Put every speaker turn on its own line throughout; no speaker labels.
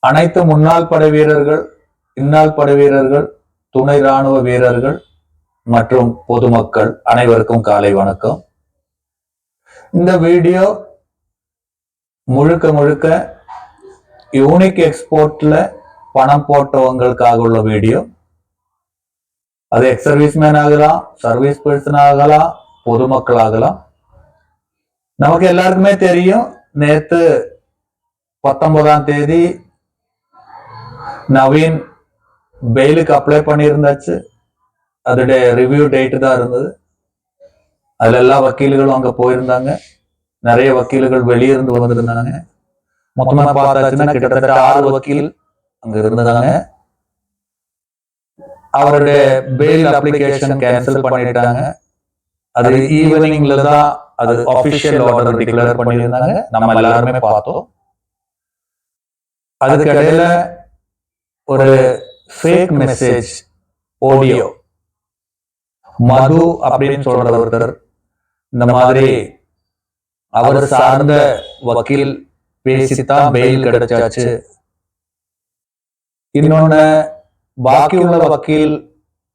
அனைத்து முன்னாள் படை வீரர்கள், இந்நாள் படை வீரர்கள், துணை ராணுவ வீரர்கள் மற்றும் பொதுமக்கள் அனைவருக்கும் காலை வணக்கம். இந்த வீடியோ முழுக்க முழுக்க யூனிக் எக்ஸ்போர்ட்ல பணம் போட்டவங்களுக்காக உள்ள வீடியோ. அது எக்ஸ் சர்வீஸ்மேன் ஆகலாம், சர்வீஸ் பர்சன் ஆகலாம், பொதுமக்கள் ஆகலாம். நமக்கு எல்லாருக்குமே தெரியும், நேத்து 19ஆம் தேதி நவீன் பெயிலுக்கு அப்ளை பண்ணியிருந்தாச்சு. அதோடைய ரிவ்யூ டேட்டு தான் இருந்தது. அதுல எல்லா வக்கீல்களும் அங்க போயிருந்தாங்க. நிறைய வக்கீல்கள் வெளியிருந்து வந்திருந்தாங்க. மொத்தமா பார்த்தாச்சுன்னா கிட்டத்தட்ட 6 வக்கீல் அங்க இருந்தாங்க. அவருடைய பெயில் அப்ளிகேஷன் கேன்சல் பண்ணிட்டாங்க. அது ஈவினிங்ல தான் அது ஆபீஷியல் ஆர்டர் டிக்ளேர் பண்ணியிருந்தாங்க. நம்ம எல்லாருமே பார்த்தோம். அதுக்கு இடையில ஒரு ஃபேக் மெசேஜ் ஆடியோ, மது அப்படின்னு சொல்ற ஒருத்தர் இந்த மாதிரி அவர் சார்ந்த வக்கீல் பேசித்தான் பெயில் கிடைச்சாச்சு, இன்னொன்னு பாக்கி உள்ள வக்கீல்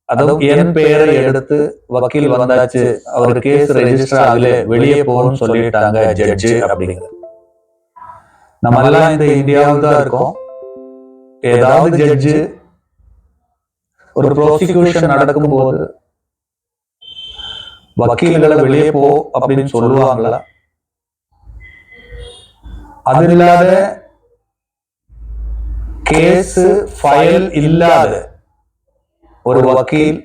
அதுவும் என் பெயரை எடுத்து வக்கீல் வந்தாச்சு, அவர் கேஸ் ரெஜிஸ்டர் ஆகல, வெளியே போகணும்னு சொல்லிட்டாங்க ஜட்ஜு அப்படிங்கிற. நம்ம எல்லாம் இந்த இந்தியாவில் தான் இருக்கோம். ஏதாவது ஜட்ஜு ஒரு ப்ரோசிக்யூஷன் நடக்கும் போது வக்கீல்களை வெளியே போ அப்படின்னு சொல்லுவாங்களா? அது இல்லாத கேஸ் ஃபைல் இல்லாத ஒரு வக்கீல்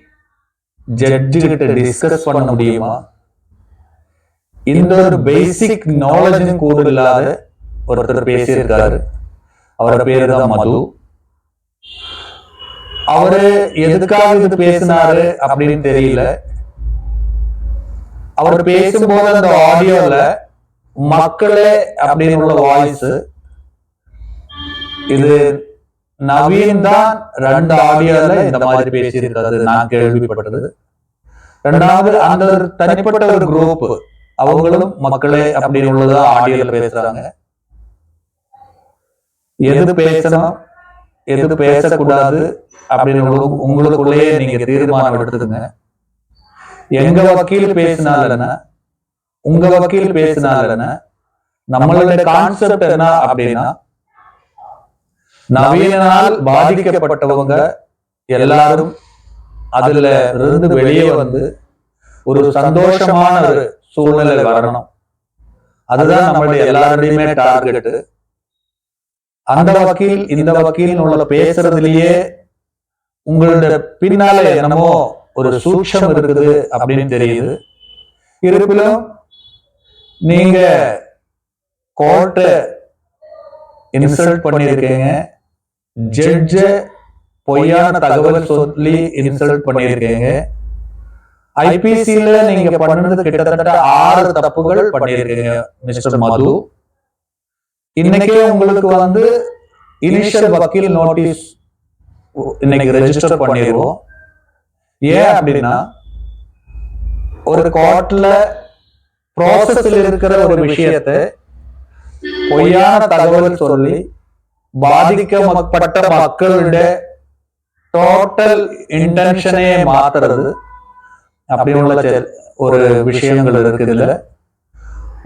ஜட்ஜு கிட்ட டிஸ்கஸ் பண்ண முடியுமா? இந்த ஒரு பேசிக் நாலேஜ் கூட இல்லாத ஒருத்தர் பேசியிருக்காரு. அவரோட பேரு தான் மது. அவரு எதுக்காக இது பேசினாரு அப்படின்னு தெரியல. அவர் பேசும்போது அந்த ஆடியோல மக்களே அப்படின்னு உள்ள வாய்ஸ், இது நவீன் தான் 2 ஆடியோல இந்த மாதிரி பேசியிருக்காரு நான் கேள்விப்பட்டது. ரெண்டாவது அந்த தனிப்பட்ட ஒரு குரூப், அவங்களும் மக்களே அப்படின்னு உள்ளதான் ஆடியோல பேசுறாங்க. எது பேசணும் எது பேசக்கூடாது அப்படின்னு உங்களுக்குள்ளேயே நீங்க தீர்மானம் எடுத்துங்க. எங்க வக்கீல் பேசினாலன்னா, உங்க வக்கீல் பேசினாலன்னா, நம்மளுடைய கான்செப்ட் என்ன அப்படின்னா, நவீனால் பாதிக்கப்பட்டவங்க எல்லாரும் அதுல இருந்து வெளியே வந்து ஒரு சந்தோஷமான ஒரு சூழ்நிலை வரணும். அதுதான் நம்மளுடைய எல்லாருடையுமே டார்கெட். அந்த வக்கீல் இந்த வக்கீல் உள்ள பேசுறதுலயே உங்களுடைய பின்னால என்னமோ ஒரு சூட்சம் இருக்குது அப்படின்னு தெரியுது. இருப்பினும் நீங்க கோர்ட்டை இன்சல்ட் பண்ணிருக்கீங்க, ஜட்ஜ பொய்யான தகவல் சொல்லி இன்சல்ட் பண்ணிருக்கீங்க. ஐபிசில நீங்க பண்ணது கிட்டத்தட்ட 6 தப்புகள் பண்ணிருக்கீங்க மிஸ்டர் மது. இன்னைக்கே உங்களுக்கு வந்து இனிஷியல் வக்கீல் நோட்டீஸ் இன்னைக்கு ரெஜிஸ்டர் பண்ணிடுவோம். ஏன் அப்படின்னா, ஒரு கோர்ட்ல ப்ராசஸ்ல இருக்கிற ஒரு விஷயத்தை பொய்யான தகவல் சொல்லி பாதிக்கப்பட்ட மக்களுடைய டோட்டல் இன்டென்ஷனே மாத்துறது அப்படின்னு ஒரு விஷயங்கள் இருக்குதுல.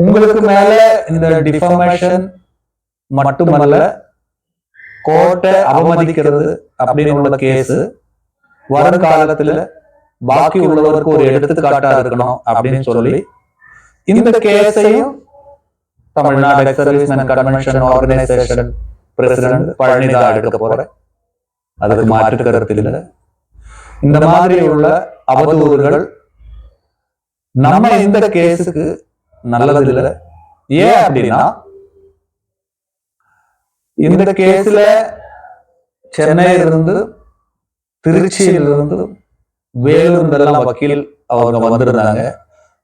உங்களுக்கு மேல இந்த டிஃபமேஷன் மட்டுமல்ல, கோர்ட்டை அவமதிக்கிறது அப்படின்னு உள்ள கேஸ் வரும் காலத்துல பாக்கி உள்ளவருக்கு ஒரு எடுத்துக்காட்டா இருக்கணும் அப்படின்னு சொல்லி இந்த கேஸையும் Tamil Nadu ex servicemen convention organisation president பழனிதான் எடுக்க போறேன். அதுக்கு மாற்று கருத்து இல்லை. இந்த மாதிரி உள்ள அவதூறுகள் நம்ம இந்த கேஸுக்கு நல்லது இல்லை. ஏன் அப்படின்னா, இந்த கேஸ்ல சென்னையிலிருந்து, திருச்சியிலிருந்து, வேலூர் எல்லாம் வக்கீல் அவங்க வந்திருந்தாங்க.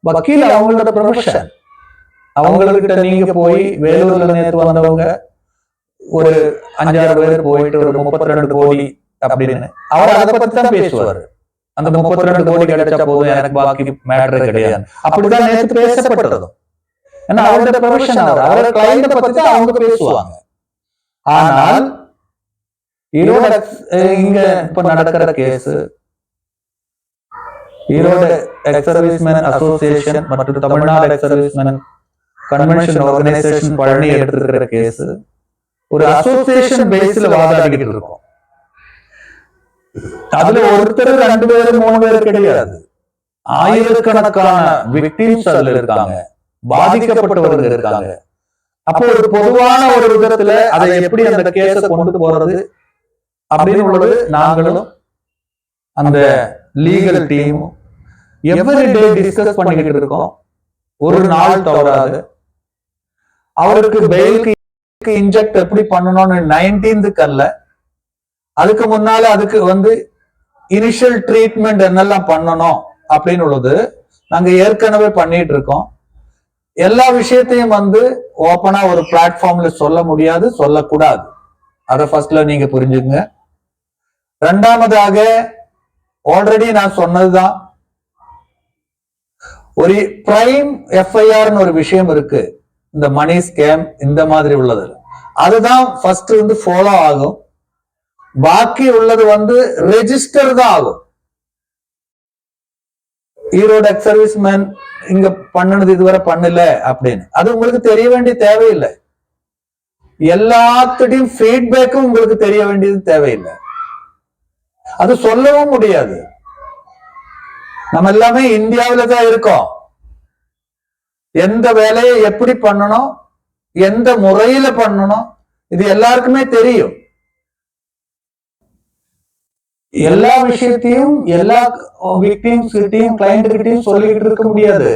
வக்கீல் அவங்களோட ப்ரொஃபஷன். அவங்ககிட்ட நீங்க போய் வேலூர்ல நேற்று வந்தவங்க ஒரு 5-6 பேர் போயிட்டு ஒரு 32 கோடி அப்படின்னு அவர் அதை பத்தி தான் பேசுவாரு. அந்த 32 கோடி கிடைச்சா போதும், எனக்கு பாக்கி மேட்டரே கிடையாது அப்படிதான் நேற்று பேசப்பட்டதும். ஏன்னா அவரோட ப்ரொஃபஷன், அவரோட கிளைண்ட் பத்தி தான் அவங்க பேசுவாங்க. ஆனால் ஈரோடு இங்க இப்ப நடக்கிற case Erode ex servicemen association மற்றும் Tamil Nadu ex servicemen convention organisation Palani எடுத்திருக்கிற கேஸ் ஒரு அசோசியேஷன் பேஸ்ல வாதாடிக்கிட்டு இருக்கோம். அதுல ஒருத்தர் 2 பேர் 3 பேர் கிடையாது, ஆயிரக்கணக்கான விக்டிம்ஸ் அதுல இருக்காங்க, பாதிக்கப்பட்டவர்கள் இருக்காங்க. அப்போ ஒரு பொதுவான ஒரு விதத்துல அதை எப்படி அந்த கேஸ கொண்டு போறது அப்படின்னு உள்ளது நாங்களும் அந்த லீகல் டீமும் எவ்ரிடே டிஸ்கஸ் பண்ணிக்கிட்டு இருக்கோம். ஒரு நாள் தவறாது. அவருக்கு பெயிலுக்கு இன்ஜெக்ட் எப்படி பண்ணணும்னு 19th அல்ல, அதுக்கு முன்னால அதுக்கு இனிஷியல் ட்ரீட்மெண்ட் என்னெல்லாம் பண்ணணும் அப்படின்னு உள்ளது நாங்க ஏற்கனவே பண்ணிட்டு இருக்கோம். எல்லா விஷயத்தையும் ஓப்பனா ஒரு பிளாட்ஃபார்ம்ல சொல்ல முடியாது, சொல்லக்கூடாது. அதை ஃபர்ஸ்ட்ல நீங்க புரிஞ்சுங்க. ரெண்டாவதாக ஆல்ரெடி நான் சொன்னதுதான், ஒரு பிரைம் எஃப்ஐஆர்னு ஒரு விஷயம் இருக்கு. இந்த மணி ஸ்கேம் இந்த மாதிரி உள்ளது அதுதான் ஃபர்ஸ்ட் ஃபாலோ ஆகும். பாக்கி உள்ளது ரெஜிஸ்டர் தான் ஆகும். ஈரோடு எக்ஸ் சர்வீஸ்மேன் இங்க பண்ணது இதுவரை பண்ணல அப்படின்னு அது உங்களுக்கு தெரிய வேண்டிய தேவையில்லை. எல்லாத்துடையும் ஃபீட்பேக்கும் உங்களுக்கு தெரிய வேண்டியது தேவையில்லை. அது சொல்லவும் முடியாது. நம்ம எல்லாமே இந்தியாவில தான் இருக்கோம். எந்த வேலையை எப்படி பண்ணணும், எந்த முறையில பண்ணணும், இது எல்லாருக்குமே தெரியும். எல்லா விஷயத்தையும் எல்லா விக்டிம்ஸ் கிட்டையும் கிளைண்ட் கிட்டையும் சொல்லிக்கிட்டு இருக்க முடியாது.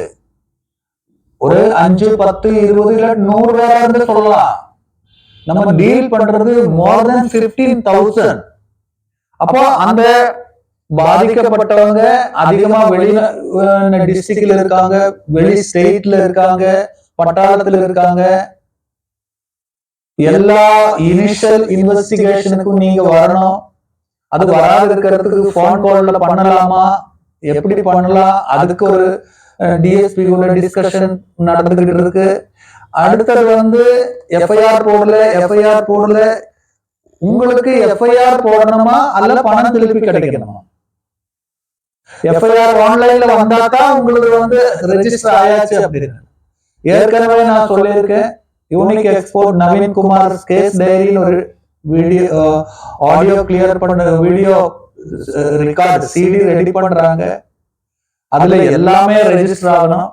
ஒரு 5, 10, 20 இல்ல 100 பேரா இருந்து சொல்லலாம். நம்ம டீல் பண்றது மோர் தென் 15,000. அப்போ அந்த பாதிக்கப்பட்டவங்க அதிகமா வெளி டிஸ்ட்ரிக்ட்ல இருக்காங்க, வெளி ஸ்டேட்ல இருக்காங்க, பட்டாளத்துல இருக்காங்க. எல்லா இனிஷியல் இன்வெஸ்டிகேஷனுக்கும் நீங்க வரணும். அது வராது இருக்கிறதுக்கு போன் கால்ல பண்ணலாமா, எப்படி பண்ணலாம், அதுக்கு ஒரு டிஎஸ்பி டிஸ்கஷன் நடந்துகிட்டு இருக்கு. அடுத்தது எஃப்ஐஆர் போடல உங்களுக்கு எஃப்ஐஆர் போடணுமா அல்ல பணம் திருப்பி கிடைக்கணுமா? எஃப்ஐஆர் ஆன்லைன்ல வந்தாதான் உங்களுக்கு ரெஜிஸ்டர் ஆயாச்சு அப்படின்னு ஏற்கனவே நான் சொல்லியிருக்கேன். Unique export Naveen Kumar case டைரின்னு ஒரு வீடியோ ஆடியோ கிளியர் பண்ண வீடியோ ரெக்கார்ட் சிடி ரெடி பண்றாங்க. அதுல எல்லாமே ரெஜிஸ்டர் ஆகணும்.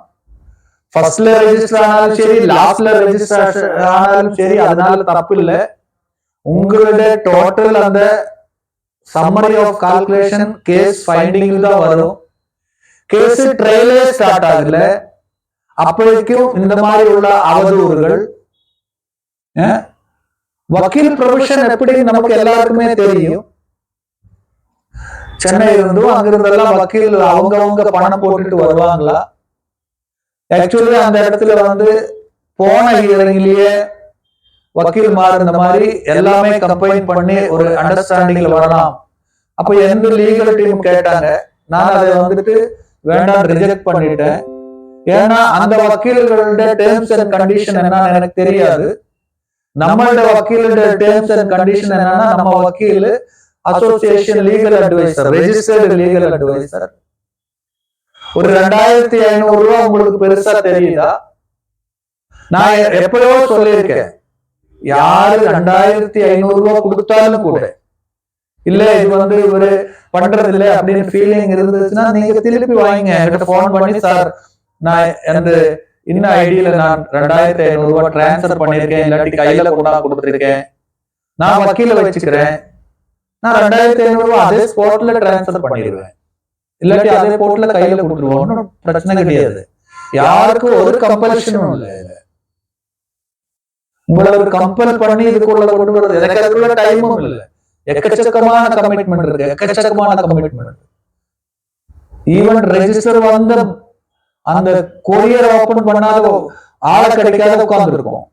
ஃபர்ஸ்ட்ல ரெஜிஸ்டர் ஆனாலும் சரி, லாஸ்ட்ல ரெஜிஸ்டர் ஆனாலும் சரி, அதனால தப்பு இல்லை. உங்களுடைய டோட்டல் அந்த summary of calculation case finding தான் வரும். கேஸ் ட்ரையலே ஸ்டார்ட் ஆகல, அப்போதைக்கும் இந்த மாதிரி உள்ள அவதூறுகள். வக்கீல் ப்ரொஃபஷன் எப்படி நமக்கு எல்லாருக்குமே தெரியும். சென்னை இருந்தும் அங்கிருந்தெல்லாம் வக்கீல் அவங்க பணம் போட்டுட்டு வருவாங்களா? ஆக்சுவலி அந்த இடத்துல போன ஹியரிங்லயே வக்கீல் மாறு இந்த மாதிரி எல்லாமே கம்பைன் பண்ணி ஒரு அண்டர்ஸ்டாண்டிங்ல வரலாம். அப்ப எந்த லீகல் டீம் கேட்டாங்க, நான் அதை வேண்டாம் ரிஜெக்ட் பண்ணிட்டேன். ஏன்னா அந்த வக்கீல்களோட டேர்ம்ஸ் அண்ட் கண்டிஷன் என்னன்னு எனக்கு தெரியாது. நம்மளோட வக்கீலோட டேர்ம்ஸ் அண்ட் கண்டிஷன் என்னன்னா, நம்ம வக்கீல் association legal adviser, registered legal adviser. ஒரு 2,500 ரூபாய் உங்களுக்கு பெருசா தெரியுதா? நான் எப்பயோ சொல்லியிருக்கேன், யாரு 2,500 ரூபாய் கொடுத்தாலும் கூட இல்ல இது இவரு பண்றது இல்லை அப்படின்னு ஃபீலிங் இருந்துச்சுன்னா நீங்க திருப்பி வாங்க, என்கிட்ட போன் பண்ணி, சார் நான் அந்த இன்னும் ஐடியில நான் 2,500 ரூபாய் டிரான்ஸ்பர் பண்ணிருக்கேன், இல்லாட்டி கையில கொண்டா கொடுத்துருக்கேன், நான் வக்கீல வச்சுக்கிறேன், நான் 2,500 ரூபாய் அதே ஸ்பாட்ல டிரான்ஸ்பர் பண்ணிடுவேன், இல்லாட்டி அதே ஸ்பாட்ல கையில கொடுத்துருவோம். ஒன்னும் பிரச்சனை கிடையாது. யாருக்கும் ஒரு கம்பல்ஷனும் இல்லை. உங்களை ஒரு கம்பல் பண்ணி இதுக்குள்ள கொண்டு வருது எனக்கு அதுக்குள்ள டைமும் இல்லை. எக்கச்சக்கமான கமிட்மெண்ட் இருக்கு, எக்கச்சக்கமான கமிட்மெண்ட். ஈவன் ரெஜிஸ்டர் அந்த கொரியர் ஓபன் பண்ணாத ஆளை கிடைக்காத உட்கார்ந்து இருக்கும்.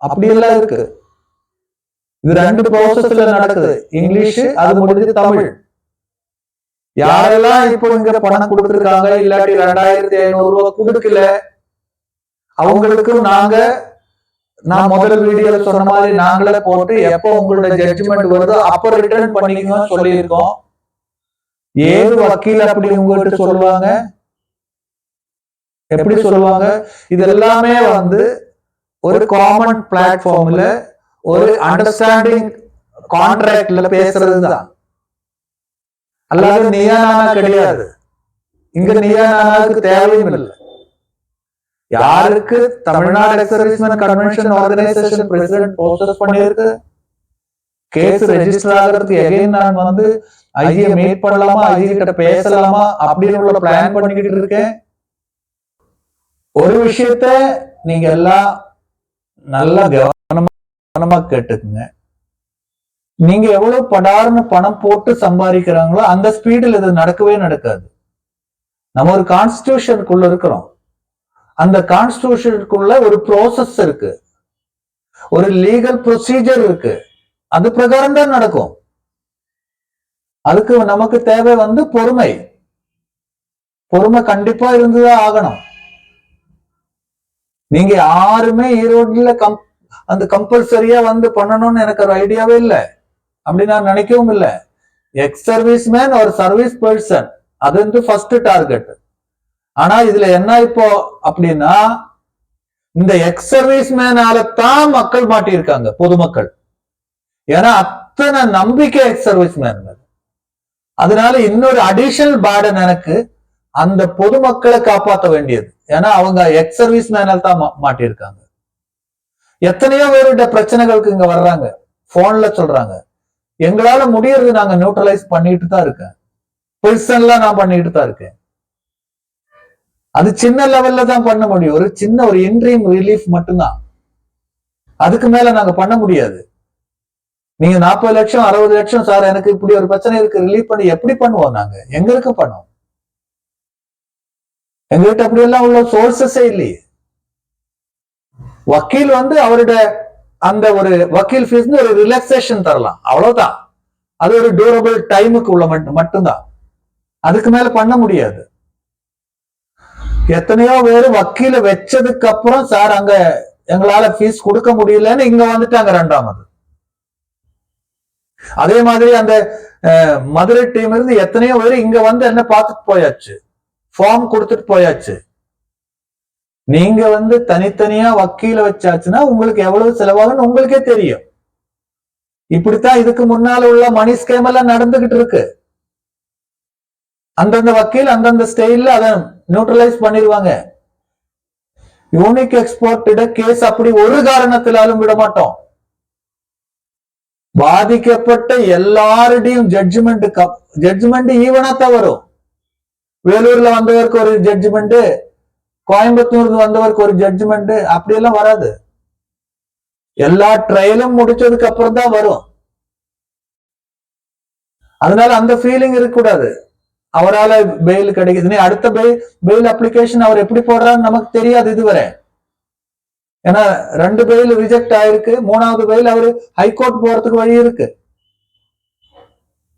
அப்படி எல்லாம் இருக்கு. இது 2 ப்ராசஸ்ல நடக்குது. இங்கிலீஷ் அது முடிஞ்சு தமிழ். யாரெல்லாம் இப்போ இங்க பணம் கொடுத்திருக்காங்க இல்லாட்டி 2,500 ரூபாய் கொடுக்கல அவங்களுக்கும் நாங்க நான் முதல் வீடியோல சொன்ன மாதிரி நாங்களே போட்டு எப்போ உங்களுடைய ஜட்ஜ்மெண்ட் வருதோ அப்ப ரிட்டர்ன் பண்ணிக்கணும் சொல்லியிருக்கோம். ஏது வக்கீல் அப்படி உங்ககிட்ட சொல்லுவாங்க? எப்படி சொல்லுவாங்க? இது எல்லாமே ஒரு காமன் பிளாட்ஃபார்ம்ல ஒரு அண்டர்ஸ்டாண்டிங் கான்ட்ராக்ட்ல பேசுறதுதான். அல்லாத நீயா நானா கிடையாது. இங்க நீயா நானாவுக்கு தேவையும் இல்லை. யாருக்கு Tamil Nadu ex servicemen convention organisation president process பண்ணிருக்கு, கேஸ் ரெஜிஸ்டர் ஆகிறதுக்கு எகைன் நான் ஐஜியை மீட் பண்ணலாமா, ஐஜி கிட்ட பேசலாமா அப்படின்னு உள்ள பிளான் பண்ணிக்கிட்டு இருக்கேன். ஒரு விஷயத்த நீங்க எல்லாம் நல்லா கவனமா கேட்டுக்குங்க. நீங்க எவ்வளவு படார்னு பணம் போட்டு சம்பாதிக்கிறாங்களோ அந்த ஸ்பீடில் இது நடக்கவே நடக்காது. நம்ம ஒரு கான்ஸ்டிடியூஷனுக்குள்ள இருக்கிறோம். அந்த கான்ஸ்டிடியூஷனுக்குள்ள ஒரு ப்ரோசஸ் இருக்கு, ஒரு லீகல் ப்ரொசீஜர் இருக்கு. அது பிரகாரம் தான் நடக்கும். அதுக்கு நமக்கு தேவை பொறுமை. பொறுமை கண்டிப்பா இருந்துதான் ஆகணும். நீங்க யாருமே ஈரோடுல அந்த கம்பல்சரியா பண்ணணும்னு எனக்கு ஒரு ஐடியாவே இல்லை. அப்படி நான் நினைக்கவும் இல்லை. எக்ஸ் சர்வீஸ் மேன் ஒரு சர்வீஸ் பர்சன், அது ஃபர்ஸ்ட் டார்கெட். ஆனா இதுல என்ன இப்போ அப்படின்னா, இந்த எக்ஸ் சர்வீஸ் மேனாலத்தான் மக்கள் மாட்டியிருக்காங்க, பொதுமக்கள். ஏன்னா அத்தனை நம்பிக்கை எக்ஸ் சர்வீஸ் மேன். அதனால இன்னொரு அடிஷனல் பேர்டன் எனக்கு அந்த பொதுமக்களை காப்பாற்ற வேண்டியது. ஏன்னா அவங்க எக்ஸ் சர்வீஸ் மேனால் தான் மாட்டியிருக்காங்க. எத்தனையோ பேருடைய பிரச்சனைகளுக்கு இங்க வர்றாங்க, போன்ல சொல்றாங்க, எங்களால முடியறது நாங்க நியூட்ரலைஸ் பண்ணிட்டு தான் இருக்கேன், பர்சனலா நான் பண்ணிட்டு தான் இருக்கேன். அது சின்ன லெவல்ல தான் பண்ண முடியும், ஒரு சின்ன ஒரு இன்ட்ரீம் ரிலீஃப் மட்டும்தான். அதுக்கு மேல நாங்க பண்ண முடியாது. நீங்க 40 லட்சம் 60 லட்சம் சார் எனக்கு இப்படி ஒரு பிரச்சனை இருக்கு ரிலீஃப் பண்ணி எப்படி பண்ணுவோம்? நாங்க எங்க இருக்க பண்ணோம்? எங்ககிட்ட அப்படி எல்லாம் உள்ள சோர்சஸே இல்லையே. வக்கீல் அவருடைய அந்த ஒரு வக்கீல் ஃபீஸ் ஒரு ரிலாக்சேஷன் தரலாம், அவ்வளவுதான். அது ஒரு டியூரபிள் டைமுக்கு உள்ள மட்டும்தான். அதுக்கு மேல பண்ண முடியாது. எத்தனையோ பேர் வக்கீல வச்சதுக்கு அப்புறம் சார் அங்க எங்களால ஃபீஸ் கொடுக்க முடியலன்னு இங்க வந்துட்டாங்க ரெண்டாவது. அதே மாதிரி அந்த மதுரை டீம் இருந்து எத்தனையோ பேர் இங்க என்ன பார்த்துட்டு போயாச்சு, ஃபார்ம் கொடுத்துட்டு போயாச்சு. நீங்க தனித்தனியா வக்கீல வச்சாச்சுன்னா உங்களுக்கு எவ்வளவு செலவாகுன்னு உங்களுக்கே தெரியும். இப்படித்தான் இதுக்கு முன்னால உள்ள மணி ஸ்கேம் எல்லாம் நடந்துகிட்டு இருக்கு. அந்தந்த வக்கீல் அந்தந்த ஸ்டைல்ல அதை நியூட்ரலைஸ் பண்ணிடுவாங்க. யூனிக் எக்ஸ்போர்ட் கேஸ் அப்படி ஒரு காரணத்தினாலும் விட மாட்டோம். பாதிக்கப்பட்ட எல்லாருடையும் ஜட்ஜ்மெண்ட் ஈவனா தான் வரும். வேலூர்ல வந்தவருக்கு ஒரு ஜட்ஜ்மெண்ட், கோயம்புத்தூர்ல வந்தவருக்கு ஒரு ஜட்ஜ்மெண்ட், அப்படியெல்லாம் வராது. எல்லா ட்ரையலும் முடிச்சதுக்கு அப்புறம் தான் வரும். அதனால அந்த ஃபீலிங் இருக்கக்கூடாது. அவரால் பெயில் கிடைக்குது, அடுத்த பெயில் அப்ளிகேஷன் அவர் எப்படி போடுறான்னு நமக்கு தெரியாது இதுவரை. ஏன்னா 2 பெயில் ரிஜெக்ட் ஆயிருக்கு, 3வது பெயில் அவரு ஹைகோர்ட் போறதுக்கு வழி இருக்கு.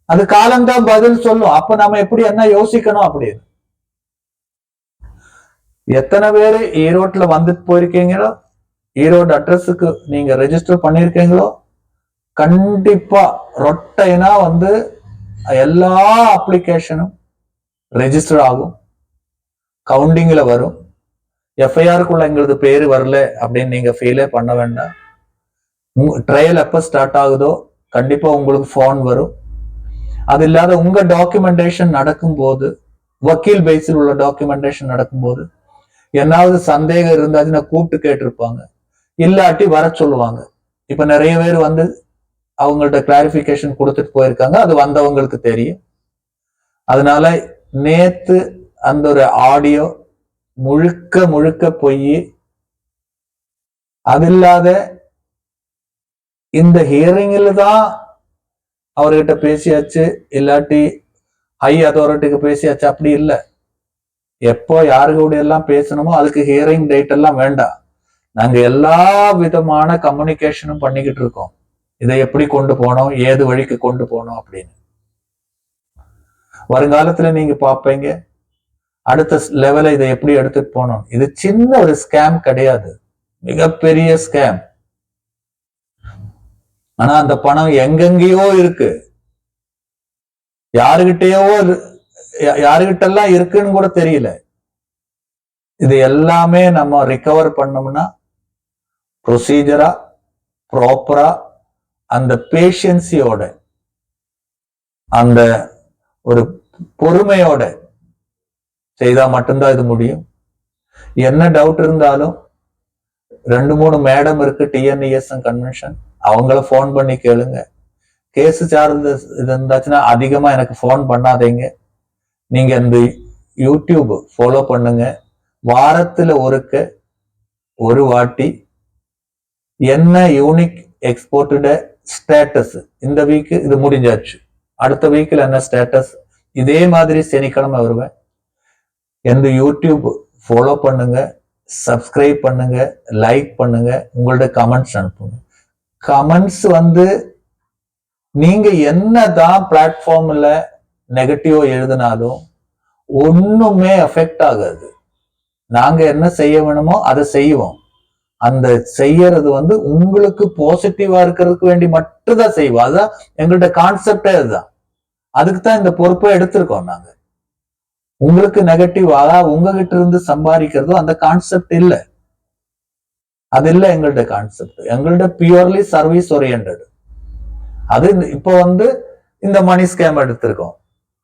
அது காலம்தான் பதில் சொல்லும். அப்ப நம்ம எப்படி என்ன யோசிக்கணும் அப்படின்னு. எத்தனை பேரு ஈரோட்ல வந்துட்டு போயிருக்கீங்களோ, ஈரோடு அட்ரஸுக்கு நீங்க ரெஜிஸ்டர் பண்ணிருக்கீங்களோ, கண்டிப்பா ரொட்டைனா எல்லா அப்ளிகேஷனும் ரெஜிஸ்டர் ஆகும், கவுண்டிங்ல வரும். எஃப்ஐஆருக்குள்ள எங்களது பேரு வரல அப்படின்னு நீங்க ஃபீலே பண்ண வேண்டாம். ட்ரையல் எப்ப ஸ்டார்ட் ஆகுதோ கண்டிப்பா உங்களுக்கு போன் வரும். அது இல்லாத உங்க டாக்குமெண்டேஷன் நடக்கும்போது, வக்கீல் பேஸில் உள்ள டாக்குமெண்டேஷன் நடக்கும்போது என்னாவது சந்தேகம் இருந்தாச்சுன்னா கூப்பிட்டு கேட்டிருப்பாங்க, இல்லாட்டி வர சொல்லுவாங்க. இப்ப நிறைய பேர் அவங்கள்ட்ட கிளாரிபிகேஷன் கொடுத்துட்டு போயிருக்காங்க, அது வந்தவங்களுக்கு தெரியும். அதனால நேத்து அந்த ஒரு ஆடியோ முழுக்க பொய். அது இல்லாத இந்த ஹியரிங்ல தான் அவர்கிட்ட பேசியாச்சு, இல்லாட்டி ஹை அத்தாரிட்டிக்கு பேசியாச்சு, அப்படி இல்லை. எப்போ யாரு கூட எல்லாம் பேசணுமோ அதுக்கு ஹியரிங் டேட் எல்லாம் வேண்டாம். நாங்க எல்லா விதமான கம்யூனிகேஷனும் பண்ணிக்கிட்டு இருக்கோம். இதை எப்படி கொண்டு போனோம், ஏது வழிக்கு கொண்டு போனோம் அப்படின்னு. வருங்காலத்துல நீங்க பாப்பீங்க அடுத்த லெவல இதை எப்படி எடுத்துட்டு போனோம். இது சின்ன ஒரு ஸ்கேம் கிடையாது, மிகப்பெரிய ஸ்கேம். ஆனா அந்த பணம் எங்கெங்கேயோ இருக்கு, யாருகிட்டெல்லாம் இருக்குன்னு கூட தெரியல. இது எல்லாமே நம்ம ரிகவர் பண்ணோம்னா ப்ரொசீஜரா ப்ராப்பரா அந்த பேஷன்சியோட அந்த ஒரு பொறுமையோட செய்தா மட்டும்தான் இது முடியும். என்ன டவுட் இருந்தாலும் 2-3 மேடம் இருக்கு டிஎன்இஎஸ் கன்வென்ஷன், அவங்கள போன் பண்ணி கேளுங்க. கேஸ் சார்ந்து இது இருந்தாச்சுன்னா அதிகமா எனக்கு போன் பண்ணாதீங்க. நீங்க இந்த யூடியூப் ஃபாலோ பண்ணுங்க. வாரத்துல ஒரு வாட்டி என்ன யூனிக் எக்ஸ்போர்ட்டோட ஸ்டேட்டஸ், இந்த வீக் இது முடிஞ்சாச்சு, அடுத்த வீக்ல என்ன ஸ்டேட்டஸ், இதே மாதிரி சனிக்கிழமை வருவேன். எந்த யூடியூப் ஃபாலோ பண்ணுங்க, சப்ஸ்கிரைப் பண்ணுங்க, லைக் பண்ணுங்க, உங்களோட கமெண்ட்ஸ் அனுப்புங்க. கமெண்ட்ஸ் நீங்க என்னதான் பிளாட்ஃபார்ம்ல நெகட்டிவ் எழுதினாலும் ஒண்ணுமே எஃபெக்ட் ஆகாது. நாங்க என்ன செய்ய வேணுமோ அதை செய்வோம். அந்த செய்யறது உங்களுக்கு பாசிட்டிவா இருக்கிறதுக்கு வேண்டி மட்டும்தான் செய்வோம். அதுதான் எங்கள்ட்ட கான்செப்டே அதுதான். அதுக்கு தான் இந்த பொறுப்பை எடுத்திருக்கோம் நாங்க. உங்களுக்கு நெகட்டிவாக உங்ககிட்ட இருந்து சம்பாதிக்கிறதோ அந்த கான்செப்ட் இல்லை. அது இல்லை எங்கள்ட்ட கான்செப்ட். எங்கள்ட்ட பியூர்லி சர்வீஸ் ஓரியன்டட். அது இப்போ இந்த மணி ஸ்கேம் எடுத்திருக்கோம்.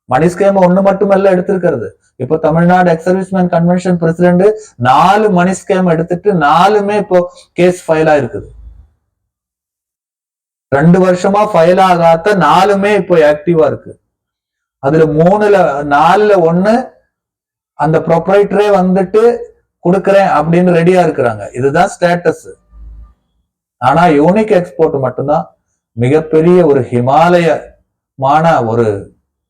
மணி ஸ்கேம் ஒண்ணு மட்டுமல்ல எடுத்திருக்கிறது. இப்போ Tamil Nadu ex servicemen convention president 4 மணி ஸ்கேம் எடுத்துட்டு 4மே இப்போ கேஸ் ஃபைல் ஆயிருக்குது. 2 வருஷமா ஃபைல் ஆகாத 4மே இப்போ ஆக்டிவா இருக்கு. அதுல 4ல 1 அந்த ப்ரொப்ரைட்டரே கொடுக்கறேன் அப்படின்னு ரெடியா இருக்கிறாங்க. இதுதான் ஸ்டேட்டஸ். ஆனா யூனிக் எக்ஸ்போர்ட் மட்டும்தான் மிகப்பெரிய ஒரு ஹிமாலயமான ஒரு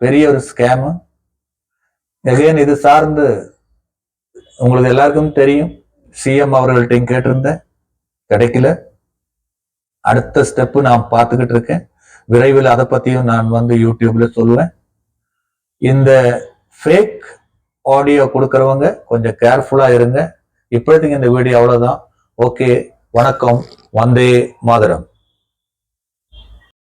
பெரிய ஒரு ஸ்கேம். எகைன் இது சார்ந்து உங்களுக்கு எல்லாருக்கும் தெரியும். சிஎம் அவர்கள்ட்டையும் கேட்டிருந்தேன், கிடைக்கல. அடுத்த ஸ்டெப் நான் பார்த்துக்கிட்டு இருக்கேன். விரைவில் அதை பத்தியும் நான் யூடியூப்ல சொல்லுவேன். இந்த ஃபேக் ஆடியோ கொடுக்கறவங்க கொஞ்சம் கேர்ஃபுல்லா இருங்க. இப்போதைக்கு இந்த வீடியோ அவ்வளவுதான். ஓகே, வணக்கம். வந்தே மாதரம்.